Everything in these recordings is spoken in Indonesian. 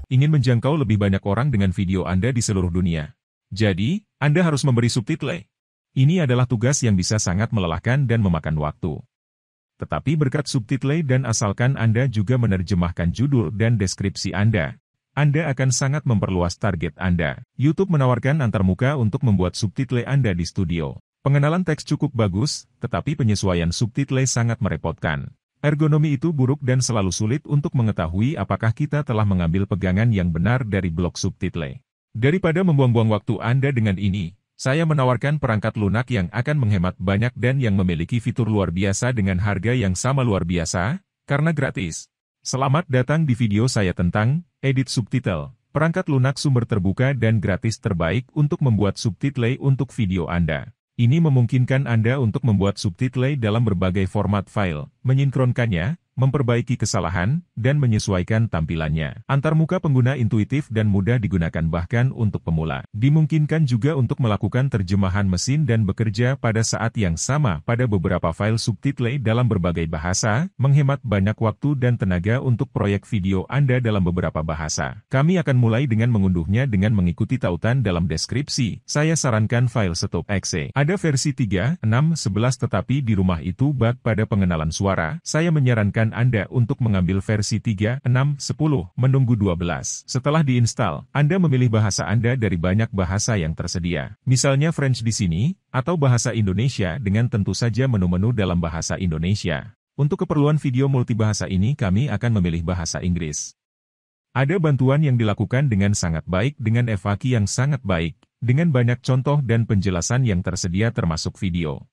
ingin menjangkau lebih banyak orang dengan video Anda di seluruh dunia. Jadi, Anda harus memberi subtitle. Ini adalah tugas yang bisa sangat melelahkan dan memakan waktu. Tetapi berkat subtitle dan asalkan Anda juga menerjemahkan judul dan deskripsi Anda akan sangat memperluas target Anda. YouTube menawarkan antarmuka untuk membuat subtitle Anda di studio. Pengenalan teks cukup bagus, tetapi penyesuaian subtitle sangat merepotkan. Ergonomi itu buruk dan selalu sulit untuk mengetahui apakah kita telah mengambil pegangan yang benar dari blok subtitle. Daripada membuang-buang waktu Anda dengan ini, saya menawarkan perangkat lunak yang akan menghemat banyak dan yang memiliki fitur luar biasa dengan harga yang sama luar biasa, karena gratis. Selamat datang di video saya tentang edit subtitle, perangkat lunak sumber terbuka dan gratis terbaik untuk membuat subtitle untuk video Anda. Ini memungkinkan Anda untuk membuat subtitle dalam berbagai format file, menyinkronkannya, memperbaiki kesalahan, dan menyesuaikan tampilannya. Antarmuka pengguna intuitif dan mudah digunakan bahkan untuk pemula. Dimungkinkan juga untuk melakukan terjemahan mesin dan bekerja pada saat yang sama pada beberapa file subtitle dalam berbagai bahasa, menghemat banyak waktu dan tenaga untuk proyek video Anda dalam beberapa bahasa. Kami akan mulai dengan mengunduhnya dengan mengikuti tautan dalam deskripsi. Saya sarankan file stop.exe. Ada versi 3, 6, 11 tetapi di rumah itu bug pada pengenalan suara. Saya menyarankan Anda untuk mengambil versi 3, 6, 10, menunggu 12. Setelah diinstal, Anda memilih bahasa Anda dari banyak bahasa yang tersedia. Misalnya French di sini, atau bahasa Indonesia dengan tentu saja menu-menu dalam bahasa Indonesia. Untuk keperluan video multibahasa ini kami akan memilih bahasa Inggris. Ada bantuan yang dilakukan dengan sangat baik dengan Evaki yang sangat baik, dengan banyak contoh dan penjelasan yang tersedia termasuk video.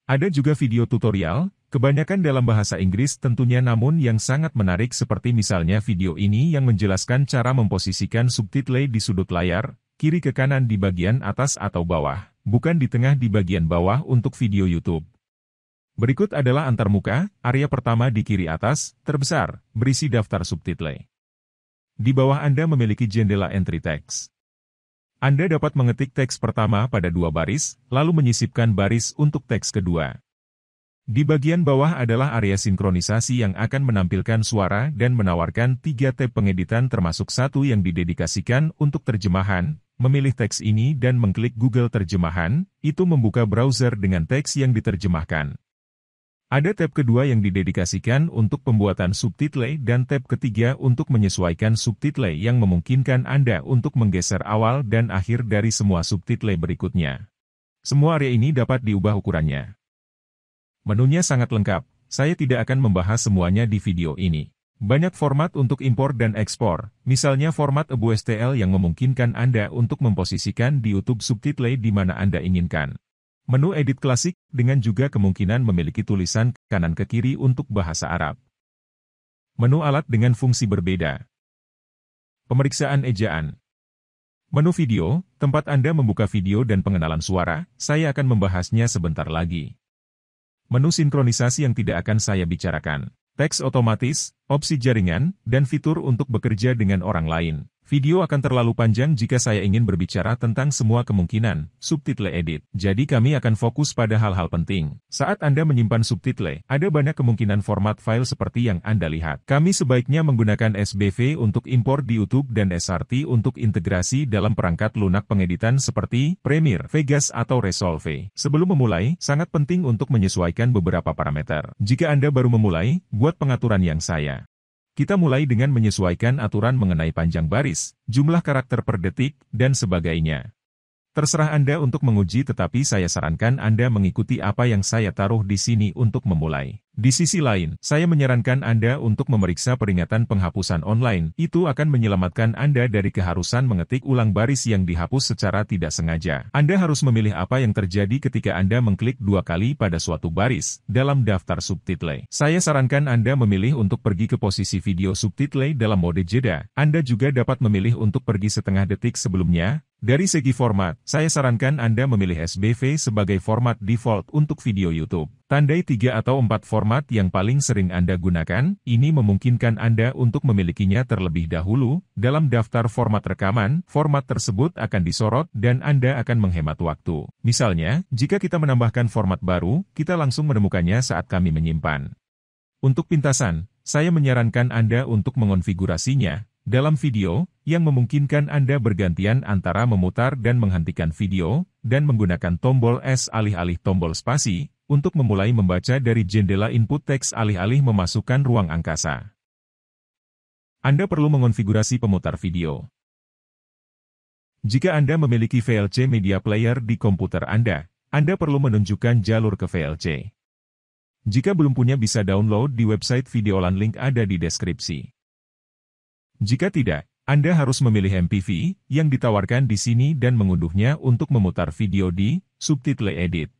Ada juga video tutorial, kebanyakan dalam bahasa Inggris tentunya namun yang sangat menarik seperti misalnya video ini yang menjelaskan cara memposisikan subtitle di sudut layar, kiri ke kanan di bagian atas atau bawah, bukan di tengah di bagian bawah untuk video YouTube. Berikut adalah antarmuka, area pertama di kiri atas, terbesar, berisi daftar subtitle. Di bawah Anda memiliki jendela entry text. Anda dapat mengetik teks pertama pada 2 baris, lalu menyisipkan baris untuk teks kedua. Di bagian bawah adalah area sinkronisasi yang akan menampilkan suara dan menawarkan 3 tab pengeditan termasuk satu yang didedikasikan untuk terjemahan. Memilih teks ini dan mengklik Google Terjemahan, itu membuka browser dengan teks yang diterjemahkan. Ada tab kedua yang didedikasikan untuk pembuatan subtitle dan tab ketiga untuk menyesuaikan subtitle yang memungkinkan Anda untuk menggeser awal dan akhir dari semua subtitle berikutnya. Semua area ini dapat diubah ukurannya. Menunya sangat lengkap, saya tidak akan membahas semuanya di video ini. Banyak format untuk impor dan ekspor, misalnya format EBU-STL yang memungkinkan Anda untuk memposisikan di YouTube subtitle di mana Anda inginkan. Menu edit klasik, dengan juga kemungkinan memiliki tulisan kanan ke kiri untuk bahasa Arab. Menu alat dengan fungsi berbeda. Pemeriksaan ejaan. Menu video, tempat Anda membuka video dan pengenalan suara, saya akan membahasnya sebentar lagi. Menu sinkronisasi yang tidak akan saya bicarakan. Teks otomatis, opsi jaringan, dan fitur untuk bekerja dengan orang lain. Video akan terlalu panjang jika saya ingin berbicara tentang semua kemungkinan subtitle edit. Jadi kami akan fokus pada hal-hal penting. Saat Anda menyimpan subtitle, ada banyak kemungkinan format file seperti yang Anda lihat. Kami sebaiknya menggunakan SBV untuk impor di YouTube dan SRT untuk integrasi dalam perangkat lunak pengeditan seperti Premiere, Vegas atau Resolve. Sebelum memulai, sangat penting untuk menyesuaikan beberapa parameter. Jika Anda baru memulai, buat pengaturan yang saya. Kita mulai dengan menyesuaikan aturan mengenai panjang baris, jumlah karakter per detik, dan sebagainya. Terserah Anda untuk menguji tetapi saya sarankan Anda mengikuti apa yang saya taruh di sini untuk memulai. Di sisi lain, saya menyarankan Anda untuk memeriksa peringatan penghapusan online. Itu akan menyelamatkan Anda dari keharusan mengetik ulang baris yang dihapus secara tidak sengaja. Anda harus memilih apa yang terjadi ketika Anda mengklik 2 kali pada suatu baris dalam daftar subtitle. Saya sarankan Anda memilih untuk pergi ke posisi video subtitle dalam mode jeda. Anda juga dapat memilih untuk pergi setengah detik sebelumnya. Dari segi format, saya sarankan Anda memilih SBV sebagai format default untuk video YouTube. Tandai 3 atau 4 format yang paling sering Anda gunakan, ini memungkinkan Anda untuk memilikinya terlebih dahulu. Dalam daftar format rekaman, format tersebut akan disorot dan Anda akan menghemat waktu. Misalnya, jika kita menambahkan format baru, kita langsung menemukannya saat kami menyimpan. Untuk pintasan, saya menyarankan Anda untuk mengonfigurasinya dalam video, yang memungkinkan Anda bergantian antara memutar dan menghentikan video, dan menggunakan tombol S alih-alih tombol spasi, untuk memulai membaca dari jendela input teks alih-alih memasukkan ruang angkasa. Anda perlu mengonfigurasi pemutar video. Jika Anda memiliki VLC Media Player di komputer Anda perlu menunjukkan jalur ke VLC. Jika belum punya, bisa download di website Videolan, link ada di deskripsi. Jika tidak, Anda harus memilih MPV yang ditawarkan di sini dan mengunduhnya untuk memutar video di Subtitle Edit.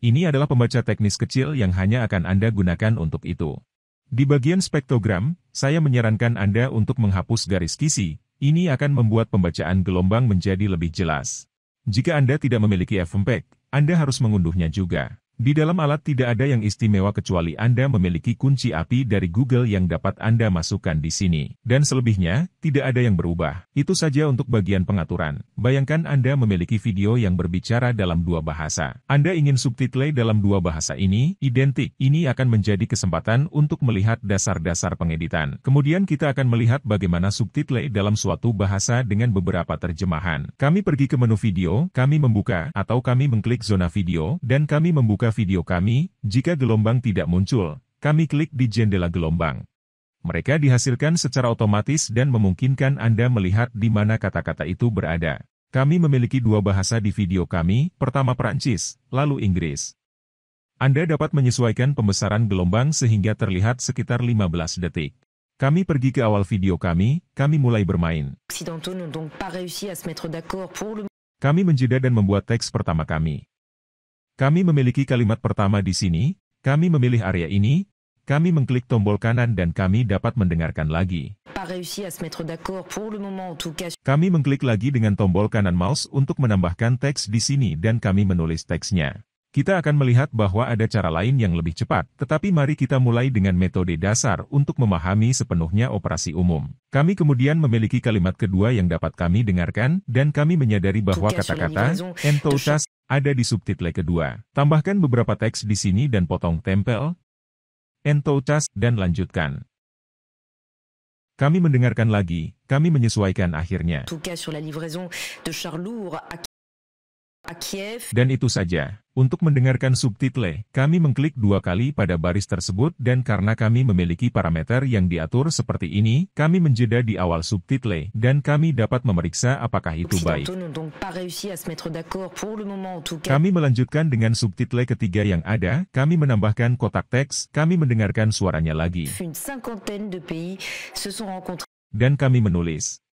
Ini adalah pembaca teknis kecil yang hanya akan Anda gunakan untuk itu. Di bagian spektrogram, saya menyarankan Anda untuk menghapus garis kisi. Ini akan membuat pembacaan gelombang menjadi lebih jelas. Jika Anda tidak memiliki FMPEG, Anda harus mengunduhnya juga. Di dalam alat tidak ada yang istimewa kecuali Anda memiliki kunci API dari Google yang dapat Anda masukkan di sini. Dan selebihnya, tidak ada yang berubah. Itu saja untuk bagian pengaturan. Bayangkan Anda memiliki video yang berbicara dalam dua bahasa. Anda ingin subtitle dalam dua bahasa ini identik. Ini akan menjadi kesempatan untuk melihat dasar-dasar pengeditan. Kemudian kita akan melihat bagaimana subtitle dalam suatu bahasa dengan beberapa terjemahan. Kami pergi ke menu video, kami membuka atau kami mengklik zona video, dan kami membuka video kami. Jika gelombang tidak muncul, kami klik di jendela gelombang. Mereka dihasilkan secara otomatis dan memungkinkan Anda melihat di mana kata-kata itu berada. Kami memiliki dua bahasa di video kami, pertama Prancis, lalu Inggris. Anda dapat menyesuaikan pembesaran gelombang sehingga terlihat sekitar 15 detik. Kami pergi ke awal video kami mulai bermain. Kami menjeda dan membuat teks pertama kami. Kami memiliki kalimat pertama di sini, kami memilih area ini, kami mengklik tombol kanan dan kami dapat mendengarkan lagi. Kami mengklik lagi dengan tombol kanan mouse untuk menambahkan teks di sini dan kami menulis teksnya. Kita akan melihat bahwa ada cara lain yang lebih cepat, tetapi mari kita mulai dengan metode dasar untuk memahami sepenuhnya operasi umum. Kami kemudian memiliki kalimat kedua yang dapat kami dengarkan, dan kami menyadari bahwa kata-kata "entouchas" ada di subtitle kedua. Tambahkan beberapa teks di sini dan potong tempel, "entouchas" dan lanjutkan. Kami mendengarkan lagi, kami menyesuaikan akhirnya. Dan itu saja. Untuk mendengarkan subtitle, kami mengklik dua kali pada baris tersebut dan karena kami memiliki parameter yang diatur seperti ini, kami menjeda di awal subtitle dan kami dapat memeriksa apakah itu baik. Kami melanjutkan dengan subtitle ketiga yang ada, kami menambahkan kotak teks, kami mendengarkan suaranya lagi. Dan kami menulis.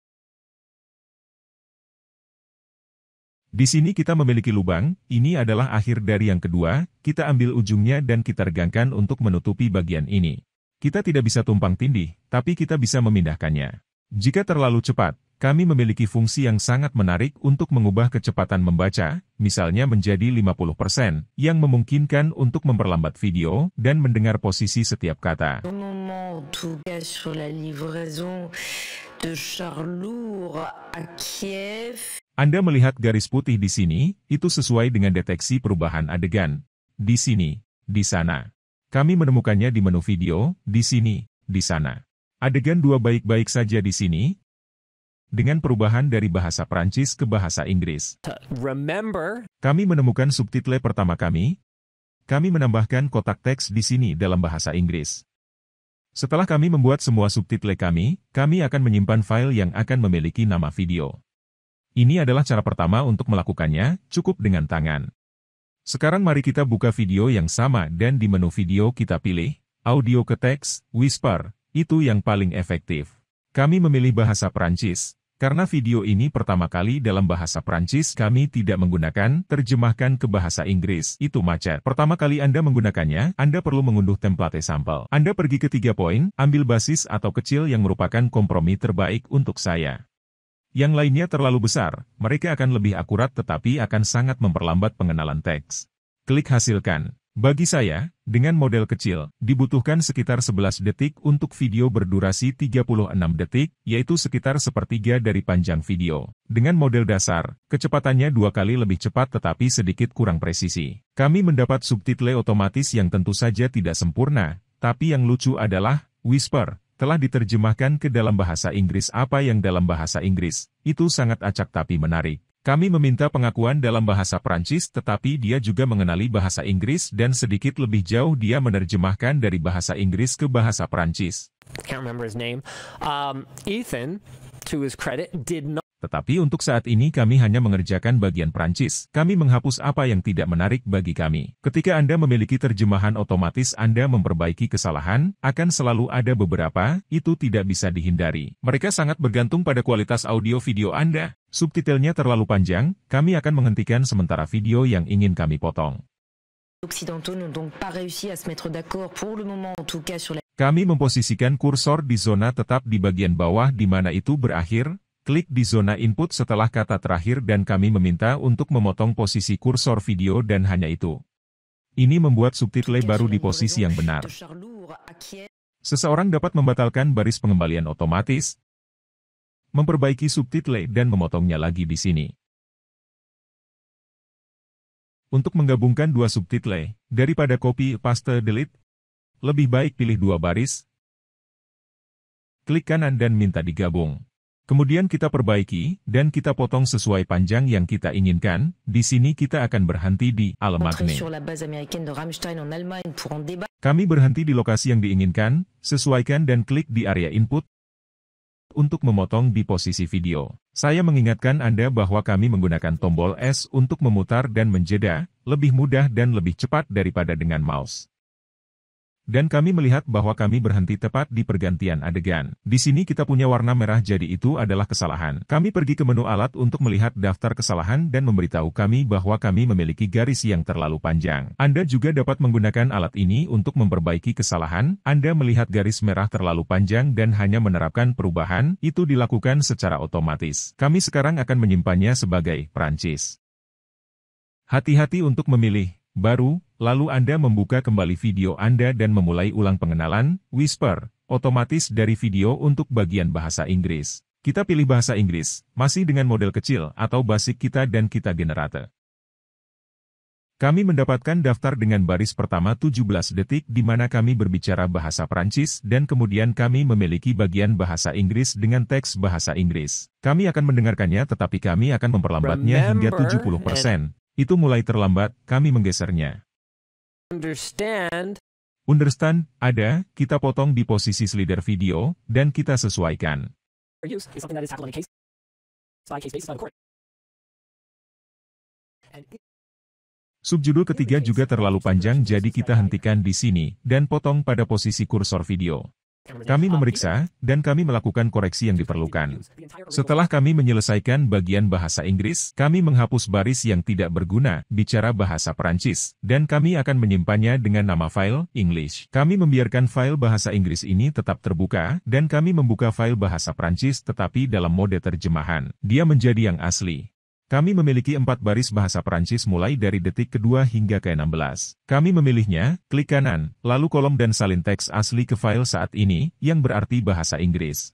Di sini kita memiliki lubang, ini adalah akhir dari yang kedua, kita ambil ujungnya dan kita regangkan untuk menutupi bagian ini. Kita tidak bisa tumpang tindih, tapi kita bisa memindahkannya. Jika terlalu cepat, kami memiliki fungsi yang sangat menarik untuk mengubah kecepatan membaca, misalnya menjadi 50%, yang memungkinkan untuk memperlambat video dan mendengar posisi setiap kata. Anda melihat garis putih di sini, itu sesuai dengan deteksi perubahan adegan. Di sini, di sana. Kami menemukannya di menu video, di sini, di sana. Adegan dua baik-baik saja di sini, dengan perubahan dari bahasa Prancis ke bahasa Inggris. Kami menemukan subtitle pertama kami menambahkan kotak teks di sini dalam bahasa Inggris. Setelah kami membuat semua subtitle kami akan menyimpan file yang akan memiliki nama video. Ini adalah cara pertama untuk melakukannya, cukup dengan tangan. Sekarang mari kita buka video yang sama dan di menu video kita pilih, audio ke teks, whisper, itu yang paling efektif. Kami memilih bahasa Prancis. Karena video ini pertama kali dalam bahasa Prancis kami tidak menggunakan terjemahkan ke bahasa Inggris, itu macet. Pertama kali Anda menggunakannya, Anda perlu mengunduh template sampel. Anda pergi ke 3 poin, ambil basis atau kecil yang merupakan kompromi terbaik untuk saya. Yang lainnya terlalu besar, mereka akan lebih akurat tetapi akan sangat memperlambat pengenalan teks. Klik hasilkan. Bagi saya, dengan model kecil, dibutuhkan sekitar 11 detik untuk video berdurasi 36 detik, yaitu sekitar sepertiga dari panjang video. Dengan model dasar, kecepatannya 2 kali lebih cepat tetapi sedikit kurang presisi. Kami mendapat subtitle otomatis yang tentu saja tidak sempurna, tapi yang lucu adalah, whisper, telah diterjemahkan ke dalam bahasa Inggris. Apa yang dalam bahasa Inggris, itu sangat acak tapi menarik. Kami meminta pengakuan dalam bahasa Prancis tetapi dia juga mengenali bahasa Inggris dan sedikit lebih jauh dia menerjemahkan dari bahasa Inggris ke bahasa Prancis. Can't remember his name. Ethan, to his credit, did not. Tetapi untuk saat ini kami hanya mengerjakan bagian Prancis. Kami menghapus apa yang tidak menarik bagi kami. Ketika Anda memiliki terjemahan otomatis Anda memperbaiki kesalahan, akan selalu ada beberapa, itu tidak bisa dihindari. Mereka sangat bergantung pada kualitas audio video Anda. Subtitlenya terlalu panjang, kami akan menghentikan sementara video yang ingin kami potong. Kami memposisikan kursor di zona tetap di bagian bawah di mana itu berakhir. Klik di zona input setelah kata terakhir dan kami meminta untuk memotong posisi kursor video dan hanya itu. Ini membuat subtitle baru di posisi yang benar. Seseorang dapat membatalkan baris pengembalian otomatis, memperbaiki subtitle dan memotongnya lagi di sini. Untuk menggabungkan dua subtitle, daripada copy, paste, delete, lebih baik pilih dua baris, klik kanan dan minta digabung. Kemudian kita perbaiki, dan kita potong sesuai panjang yang kita inginkan. Di sini kita akan berhenti di Allemagne. Kami berhenti di lokasi yang diinginkan, sesuaikan dan klik di area input untuk memotong di posisi video. Saya mengingatkan Anda bahwa kami menggunakan tombol S untuk memutar dan menjeda, lebih mudah dan lebih cepat daripada dengan mouse. Dan kami melihat bahwa kami berhenti tepat di pergantian adegan. Di sini kita punya warna merah jadi itu adalah kesalahan. Kami pergi ke menu alat untuk melihat daftar kesalahan dan memberitahu kami bahwa kami memiliki garis yang terlalu panjang. Anda juga dapat menggunakan alat ini untuk memperbaiki kesalahan. Anda melihat garis merah terlalu panjang dan hanya menerapkan perubahan, itu dilakukan secara otomatis. Kami sekarang akan menyimpannya sebagai Prancis. Hati-hati untuk memilih baru, lalu Anda membuka kembali video Anda dan memulai ulang pengenalan, Whisper, otomatis dari video untuk bagian bahasa Inggris. Kita pilih bahasa Inggris, masih dengan model kecil atau basic kita dan kita generate. Kami mendapatkan daftar dengan baris pertama 17 detik di mana kami berbicara bahasa Prancis dan kemudian kami memiliki bagian bahasa Inggris dengan teks bahasa Inggris. Kami akan mendengarkannya tetapi kami akan memperlambatnya hingga 70%. Itu mulai terlambat, kami menggesernya. Understand, ada, kita potong di posisi slider video, dan kita sesuaikan. Subjudul ketiga juga terlalu panjang jadi kita hentikan di sini, dan potong pada posisi kursor video. Kami memeriksa, dan kami melakukan koreksi yang diperlukan. Setelah kami menyelesaikan bagian bahasa Inggris, kami menghapus baris yang tidak berguna, bicara bahasa Prancis, dan kami akan menyimpannya dengan nama file, English. Kami membiarkan file bahasa Inggris ini tetap terbuka, dan kami membuka file bahasa Prancis tetapi dalam mode terjemahan. Dia menjadi yang asli. Kami memiliki 4 baris bahasa Prancis mulai dari detik kedua hingga ke-16. Kami memilihnya, klik kanan, lalu kolom dan salin teks asli ke file saat ini, yang berarti bahasa Inggris.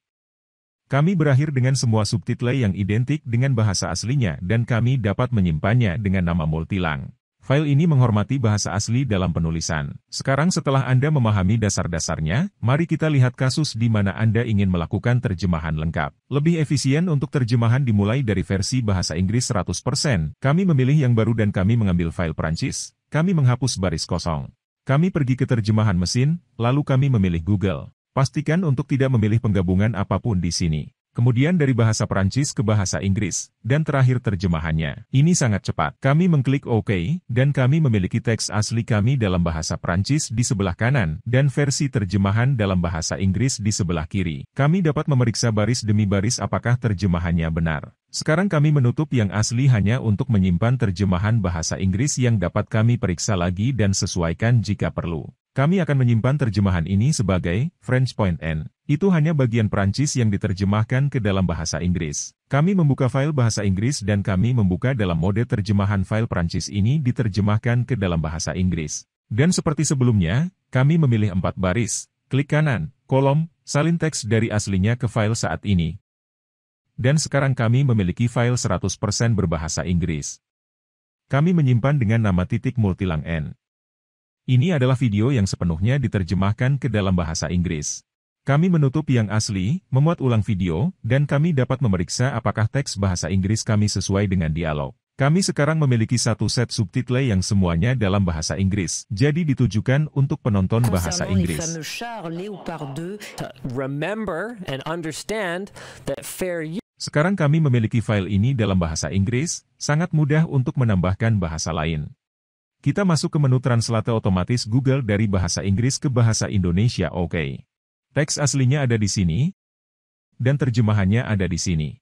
Kami berakhir dengan semua subtitle yang identik dengan bahasa aslinya dan kami dapat menyimpannya dengan nama multilang. File ini menghormati bahasa asli dalam penulisan. Sekarang setelah Anda memahami dasar-dasarnya, mari kita lihat kasus di mana Anda ingin melakukan terjemahan lengkap. Lebih efisien untuk terjemahan dimulai dari versi bahasa Inggris 100%. Kami memilih yang baru dan kami mengambil file Prancis. Kami menghapus baris kosong. Kami pergi ke terjemahan mesin, lalu kami memilih Google. Pastikan untuk tidak memilih penggabungan apapun di sini. Kemudian dari bahasa Prancis ke bahasa Inggris, dan terakhir terjemahannya. Ini sangat cepat. Kami mengklik OK, dan kami memiliki teks asli kami dalam bahasa Prancis di sebelah kanan, dan versi terjemahan dalam bahasa Inggris di sebelah kiri. Kami dapat memeriksa baris demi baris apakah terjemahannya benar. Sekarang kami menutup yang asli hanya untuk menyimpan terjemahan bahasa Inggris yang dapat kami periksa lagi dan sesuaikan jika perlu. Kami akan menyimpan terjemahan ini sebagai French Point N. Itu hanya bagian Prancis yang diterjemahkan ke dalam bahasa Inggris. Kami membuka file bahasa Inggris dan kami membuka dalam mode terjemahan file Prancis ini diterjemahkan ke dalam bahasa Inggris. Dan seperti sebelumnya, kami memilih 4 baris, klik kanan, kolom, salin teks dari aslinya ke file saat ini. Dan sekarang kami memiliki file 100% berbahasa Inggris. Kami menyimpan dengan nama titik multilang N. Ini adalah video yang sepenuhnya diterjemahkan ke dalam bahasa Inggris. Kami menutup yang asli, memuat ulang video, dan kami dapat memeriksa apakah teks bahasa Inggris kami sesuai dengan dialog. Kami sekarang memiliki satu set subtitle yang semuanya dalam bahasa Inggris, jadi ditujukan untuk penonton bahasa Inggris. Remember and understand that fair use. Sekarang kami memiliki file ini dalam bahasa Inggris, sangat mudah untuk menambahkan bahasa lain. Kita masuk ke menu translate otomatis Google dari bahasa Inggris ke bahasa Indonesia. Oke. Teks aslinya ada di sini, dan terjemahannya ada di sini.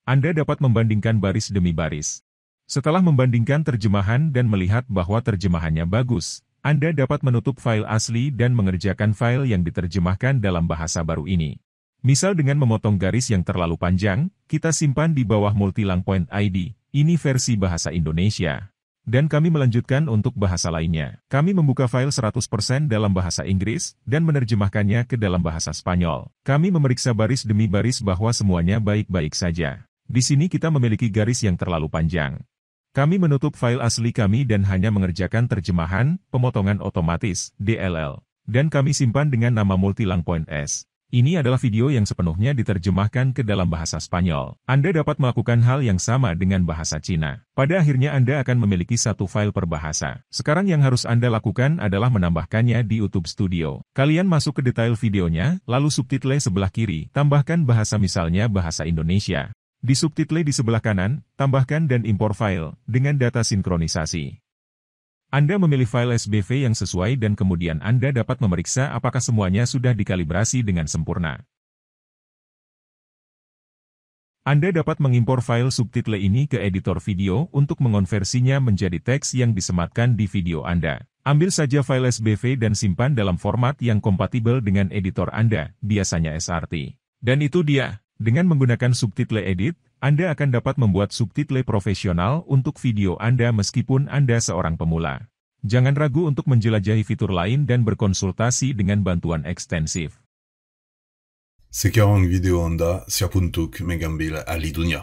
Anda dapat membandingkan baris demi baris. Setelah membandingkan terjemahan dan melihat bahwa terjemahannya bagus, Anda dapat menutup file asli dan mengerjakan file yang diterjemahkan dalam bahasa baru ini. Misal dengan memotong garis yang terlalu panjang, kita simpan di bawah multilang.id, ini versi bahasa Indonesia. Dan kami melanjutkan untuk bahasa lainnya. Kami membuka file 100% dalam bahasa Inggris, dan menerjemahkannya ke dalam bahasa Spanyol. Kami memeriksa baris demi baris bahwa semuanya baik-baik saja. Di sini kita memiliki garis yang terlalu panjang. Kami menutup file asli kami dan hanya mengerjakan terjemahan, pemotongan otomatis, DLL. Dan kami simpan dengan nama multilang.s. Ini adalah video yang sepenuhnya diterjemahkan ke dalam bahasa Spanyol. Anda dapat melakukan hal yang sama dengan bahasa Cina. Pada akhirnya Anda akan memiliki satu file per bahasa. Sekarang yang harus Anda lakukan adalah menambahkannya di YouTube Studio. Kalian masuk ke detail videonya, lalu subtitle sebelah kiri, tambahkan bahasa misalnya bahasa Indonesia. Di subtitle di sebelah kanan, tambahkan dan impor file, dengan data sinkronisasi. Anda memilih file SBV yang sesuai dan kemudian Anda dapat memeriksa apakah semuanya sudah dikalibrasi dengan sempurna. Anda dapat mengimpor file subtitle ini ke editor video untuk mengonversinya menjadi teks yang disematkan di video Anda. Ambil saja file SBV dan simpan dalam format yang kompatibel dengan editor Anda, biasanya SRT. Dan itu dia, dengan menggunakan subtitle edit, Anda akan dapat membuat subtitle profesional untuk video Anda meskipun Anda seorang pemula. Jangan ragu untuk menjelajahi fitur lain dan berkonsultasi dengan bantuan ekstensif. Sekarang video Anda siap untuk mengambil alih dunia.